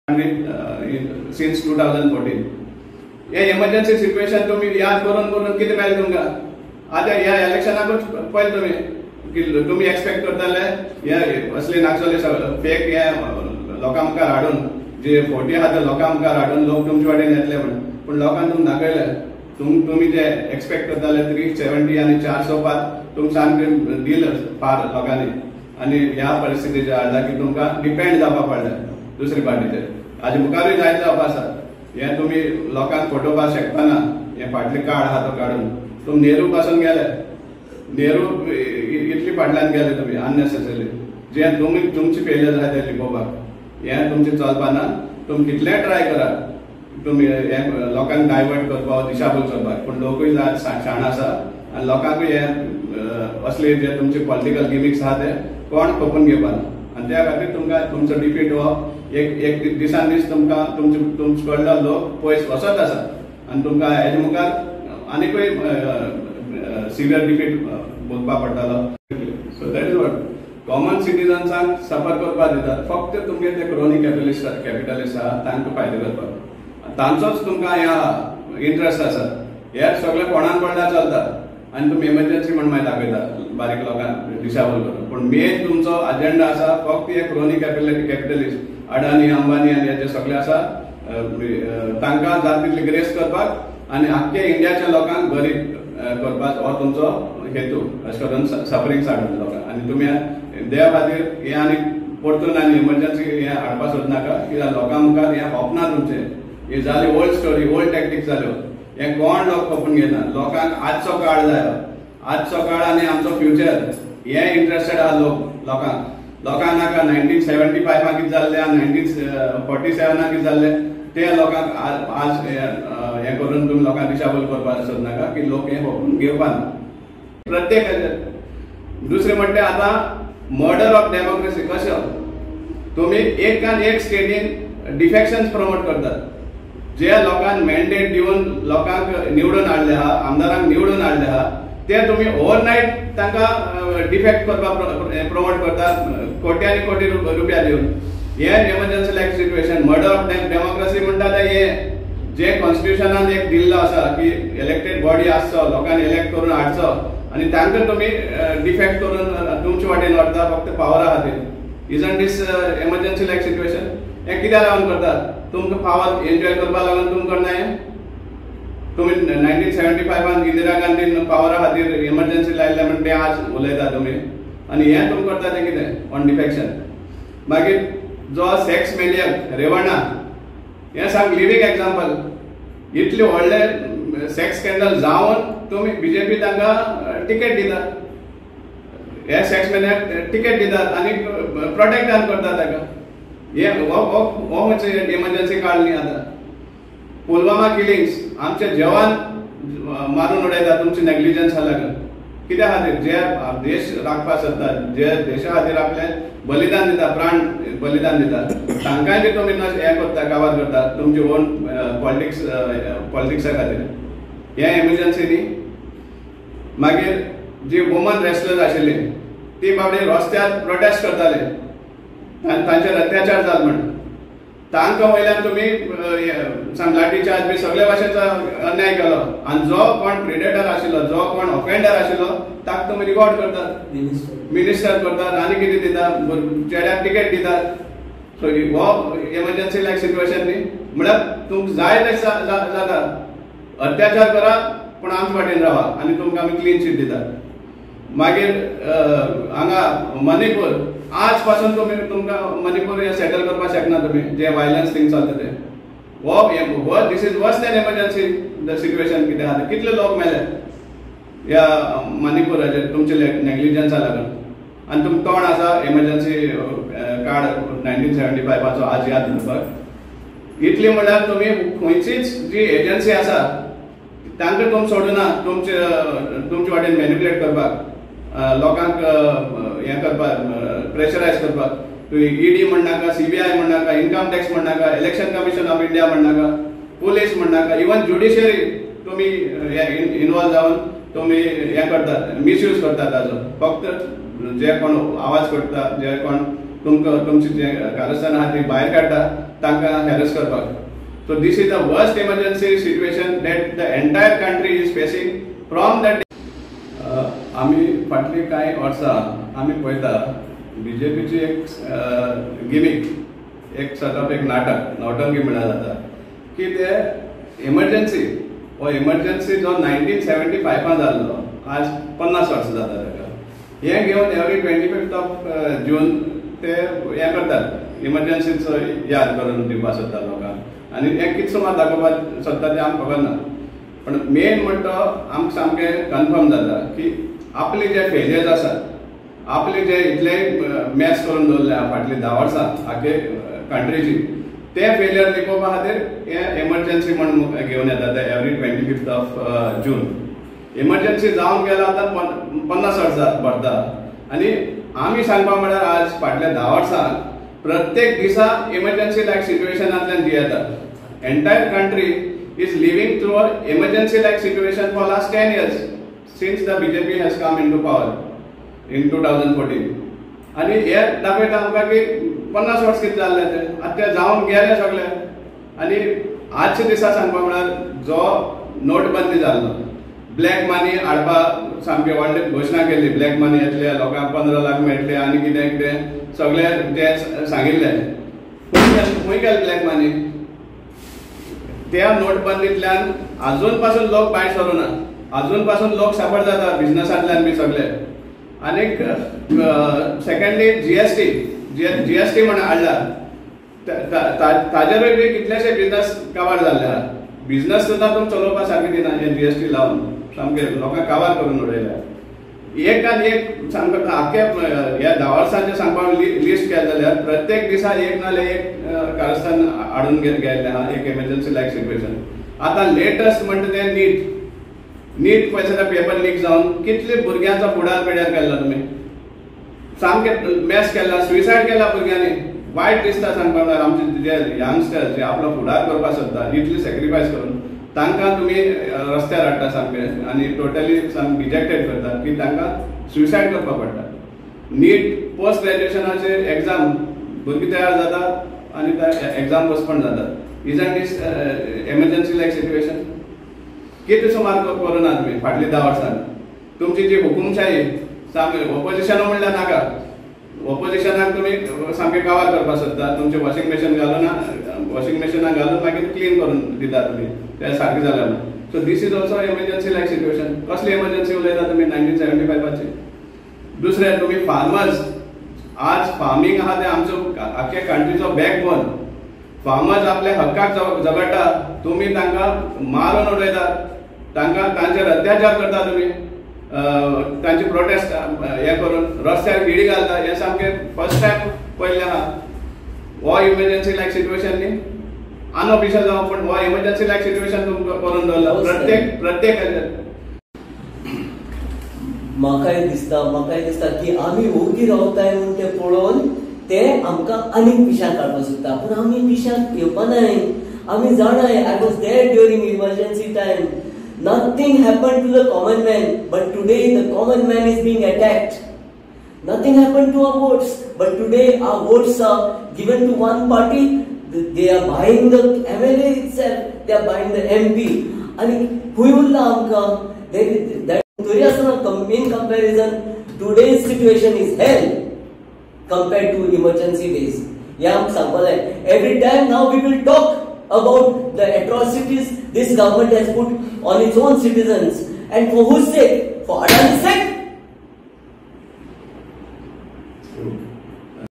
since 2014. हे emergency situation तुम्ही याद करून किती मेळ्ळें तुमकां आता ह्या इलेक्शनाकूच पळय तुम्ही एक्सपेक्ट करताले हे असले नाचले फेक हे लोकां मुखार हाडून जे फोटी आहा ते लोकां मुखार हाडून लोक तुमचे वाटेन येतले म्हणून पूण लोकांक तुमकां दाखयलें तुम्ही जे एक्सपेक्ट करताले 370 आनी 400 पार तुमकां सामकें दिलें पार लोकांनी आनी ह्या परिस्थितीचेर हाडला की तुमकां डिपेंड जावपाक पडलें दुसरे पार्टीचेर हाजे मुखारूय जायत जावपाक आसा हे तुम्ही लोकांक फटोवपाक शकपाना हे फाटले काळ आहा तो काडून तुम नेहरू पासून गेले नेहरू इतली फाटल्यान गेले तुम्ही अननेसेसरी जे तुमची फेलियर आहा ते लिपोवपाक हे तुमचे चलपाना तुमी कितलेंय ट्राय करा तुम्ही हे लोकांक डायवर्ट करपाक दिशाभूल करपाक पूण लोकूय शाण आसा आनी लोकांकूय हे असले जे तुमचे पॉलिटिकल गिमिक्स आहा ते कोण खपून घेवपाना आनी त्या खातीर तुमकां तुमचो डिफीट हो एक दिसान दीस तुमकां तुमचे कडलो लोक पयस वचत आसा आनी तुमकां हेजे मुखार आनीकूय सिवियर डिफीट भोगपाक पडटलो so that is what common सिटीजन्सांक सफर करपाक दितात फक्त तुमगे ते क्रोनी कॅपिटलिस्ट आहा तांकां फायदो करपाक तांचोच तुमकां हे इंट्रस्ट आसा हे सगळे कोणाक पडला चलता आनी तुमी इमर्जन्सी म्हण मागीर दाखयता बारीक लोकांक दिशाभूल करून पूण मेन तुमचो अजेंडा आसा फक्त हे क्रोनी कॅपिटलिस्ट अडानी अंबानी आनी हे जे सगळे आसा तांकां जाता तितली ग्रेस करपाक आनी आख्ख्या इंडियाच्या लोकांक गरीब करपाक हो तुमचो हेतू अशें करून सफरींग हाडून लोकांक आनी तुमी देवा खातीर हे आनी परतून आनी इमर्जन्सी हे हाडपाक सोदनाका कित्याक लोकां मुखार हे होपना तुमचे हे जाली ओल्ड स्टोरी ओल्ड टॅक्टिक्स जाल्यो हे कोण लोक खपून घेना लोकांक आजचो काळ जायो आजचो काळ आनी आमचो फ्युचर हे इंट्रस्टेड आहा लोकांक नाका 1975 कितें जाल्लें 1947 कितें जाल्लें ते लोकांक आज हे करून तुमी लोकांक दिशाभूल करपाक सोदनाका की लोक हे खपून घेवपाना प्रत्येक दुसरे म्हणटे आतां मर्डर ऑफ डेमोक्रेसी कशें तुमी एकान एक स्टेटीन डिफेक्शन्स प्रमोट करतात जे लोकांक मॅन्डेट दिवन लोकांक निवडून हाडले आहा आमदारांक निवडून हाडले आहा ते तुम्ही ओव्हरनायट तांकां डिफेक्ट करपाक प्रमोट करतात कोट्यांनी कोटी रुपया दिवन हे emergency like situation murder of democracy म्हणटा ते हे जे कॉन्स्टिट्युशनान एक दिल्लो आसा की इलेक्टेड बॉडी आसचो लोकांनी इलेक्ट करून हाडचो आनी तांकां तुमी डिफेक्ट करून तुमचे वाटेन व्हरता फक्त पावरा खातीर isn't this emergency like situation हे कित्याक लागून करतात तुमकां पावर एन्जॉय करपा लागून तुमी करना हे तुम्ही 1975 इंदिरा गांधीन पावरा खातीर इमर्जन्सी लायल्ले म्हणून ते आज उलयता तुमी आनी हे तुमी करता ते कितें ऑन डिफेक्शन मागीर जो सेक्स मेनियक रेवणा हे साम लिव्हिंग एग्जाम्पल इतले व्हडले सेक्स स्कॅन्डल जावन तुमी बीजेपी तांकां टिकेट दितात हे सेक्स मेनियक टिकेट दितात आनी प्रोटेक्ट करतात ताका हे हो म्हणजे इमर्जन्सी काळ न्ही आतां पुलवामा किलिंग्स आमचे जवान मारून उडयतात तुमचे नेग्लिजन्स लागून कित्या खातीर जे देश राखपाक सोदतात जे देशा खातीर आपले बलिदान दिता प्राण बलिदान दितात तांकांय बी तुमी हे करता काबार करतात तुमचे ओन पॉलिटिक्सा खातीर हे इमर्जन्सी न्ही मागीर जी वुमन रेस्लर आशिल्ली ती बाबडी रस्त्यार प्रोटेस्ट करताले आनी तांचेर अत्याचार जाल म्हणून तांकां वयल्यान तुमी लाठी चार्ज बी सगळे भाशेचो अन्याय केलो आनी जो कोण प्रिडेटर आशिल्लो जो कोण ऑफेंडर आशिल्लो ताका तुमी रिवॉर्ड करतात मिनिस्टर करतात आनी कितें दितात चेड्याक टिकेट दितात सो हो इमर्जन्सी लायक सिच्युएशन न्ही म्हळ्यार तुमकां जाय तशें जाता अत्याचार करा पूण आमचे वाटेन रावा आनी तुमकां आमी क्लीन शीट दितात मागीर हांगा मणिपूर आज पासून तुमकां मणिपूर सेटल करपाक शकना तुमी जे वायलन्स थिंग चलता ते हो दिस इज वर्स दॅन इमर्जन्सी द सिच्युएशन कितें आहा कितले लोक मेले ह्या मणिपुराचेर तुमचे नेग्लिजन्सा लागून आनी तुमकां कोण आसा इमर्जन्सी काळ 1975 आज याद करपाक इतली म्हणल्यार तुमी खंयचीच जी एजन्सी आसा तांकां तुमी सोडूना तुमचे वाटेन मॅनिप्युलेट करपाक लोकांक हे करपाक प्रेशरायज करपाक ईडी म्हणनाका सीबीआय म्हणनाका इन्कम टॅक्स म्हणनाका इलेक्शन कमिशन ऑफ इंडिया म्हणनाका पुलीस म्हणनाका इवन ज्युडिशरी तुमी इन्वॉल्व जावन तुमी हे करतात मिसयूज करतात ताजो फक्त जे कोण आवाज करता जे कोण तुमकां तुमची जे कारस्थान आहा ती भायर काडटा तांकां हॅरस करपाक. So this is the worst emergency situation that the entire country is facing from that. आम्ही फाटली कांय वर्सां आमी पळयता बीजेपीची एक गिमिक, एक सतत एक नाटक नौटंकी म्हणल्यार जाता की ते इमर्जन्सी हो इमर्जन्सी जो 1975 जाल्लो आज 50 वर्सां जाता ताका. हे घेवन एवरी 25 जून ते हे करतात इमर्जन्सीचो याद करून दिवपा सोदता लोकांक. आनी हे कितें सुमार दाखोवपाक सोदता ते आमकां खबर ना. पण मेन म्हणटा आमकां सामकें कन्फर्म जाता की आपले जे फेलियर्स आसात, आपले जे इतले मॅस करून दवरल्या फाटली 10 वर्सां आख्खे कंट्रीची, ते फेलियर लिपोवपा खातीर हे एमर्जन्सी म्हणून घेवन येतात एवरी 25 जून. इमर्जन्सी जावन गेला आतां 50 वर्सां भरता. आनी आमी सांगपा म्हळ्यार आज फाटल्या 10 वर्सां प्रत्येक दिसा इमर्जन्सी लायक सिच्युएशनांतल्यान जियेतात. Entire country is living through an emergency like situation for last 10 years since the BJP has come into power in 2014. आणि हे दाखयता आमकां की 50 वर्स कितें जाल्ले ते आतां जावन गेले सगळे. आनी आजच्या दिसा सांगपा म्हळ्यार जो नोटबंदी जाल्लो, ब्लॅक मनी हाडपाक सामके व्हडली घोशणा केली, ब्लॅक मनी येतले लोकांक 15 लाख मेळटले आनी कितें कितें सगळे जे सांगिल्ले. खंय गेले ब्लॅक मनी? त्या नोटबंदींतल्यान अजून पासून लोक भायर सरूना, अजून पासून लोक सफर जाता बिझनसांतल्यान बी सगळे. आनीक सेकंडली जीएसटी म्हणून हाडला, ताजेरूय बी कितलेशे बिझनस कवर जाल्ले आहा. बिझनस सुद्दां तुमी चलोवपा सारकें दिना हे जीएसटी लावन सामके लोकांक कवर करून उडयल्या. एक आनी एक सामको आख्खे ह्या 10 वर्सांचे सांगपाक लिस्ट केलें जाल्यार प्रत्येक दिसा एक नाल्यार एक कारस्थान हाडून गेल्ले आहा एक एमर्जन्सी लायक सिच्युएशन. आतां लेटस्ट म्हणटा तें नीट पळयता पेपर लीक जावन कितले भुरग्यांचो फुडार पेड्यार केल्लो तुमी. सामकें मॅस केला, सुसायड केला भुरग्यांनी. वायट दिसता सांगपाक म्हळ्यार आमचे जे यंगस्टर्स जे आपलो फुडार करपाक सोदता इतली सॅक्रिफायस करून तांकां तुमी रस्त्यार हाडटा सामके आनी टोटली सामके रिजेक्टेड करतात की तांकां सुसायड करपाक पडटा. नीट पोस्ट ग्रॅज्युएशनाचे एग्जाम भुरगीं तयार जातात आनी त्या एग्जाम पोस्टपोन जातात. Is this emergency like situation? कितें सुमार करुना तुमी फाटली 10 वर्सांनी? तुमची जी हुकुमशाही सामके ऑपोजिशन म्हणल्यार नाका. ऑपोजिशनाक तुमी सामके कवर करपाक सोदता. तुमचे वॉशिंग मशीन घालून वॉशिंग मशिनाक घालून मागीर क्लीन करून दिता तुमी ते सारकें जालें. So this is also emergency like situation. कसली एमर्जन्सी उलयता तुमी 1975ची? दुसरें तुमी फार्मर्स, आज फार्मिंग आहा ते आमचो आख्या कंट्रीचो बॅकबोन. फार्मर्स आपल्या हक्काक झगडटा, तुमी तांकां मारून उडयतात, तांकां तांचेर अत्याचार करता तुमी, तांची प्रोटेस्ट हे करून रस्त्यार गिडी घालता. हे सामकें फर्स्ट टायम पयलें आहा. हो इमर्जन्सी लायक सिच्युएशन न्ही, अनऑफिशियल जावं पूण हो इमर्जन्सी लायक सिच्युएशन तुमकां करून दवरला प्रत्येक म्हाकाय दिसता की आमी ओगी रावताय म्हणून ते पळोवन ते आमकां आनीक पिशांत काडपाक सोदता. पूण आमी पिशांत येवपा नाय. आमी जाणाय, I was there during emergency time. Nothing happened to the common man, but today the common man is being attacked. Nothing happened to our votes, but today our votes are given to one party. They are buying the MLA itself, they are buying the MP. And Huyulla Amka, that in comparison, today's situation is hell compared to emergency days. Every time now we will talk about the atrocities this government has put on its own citizens, and for whose sake? For Adani's sake?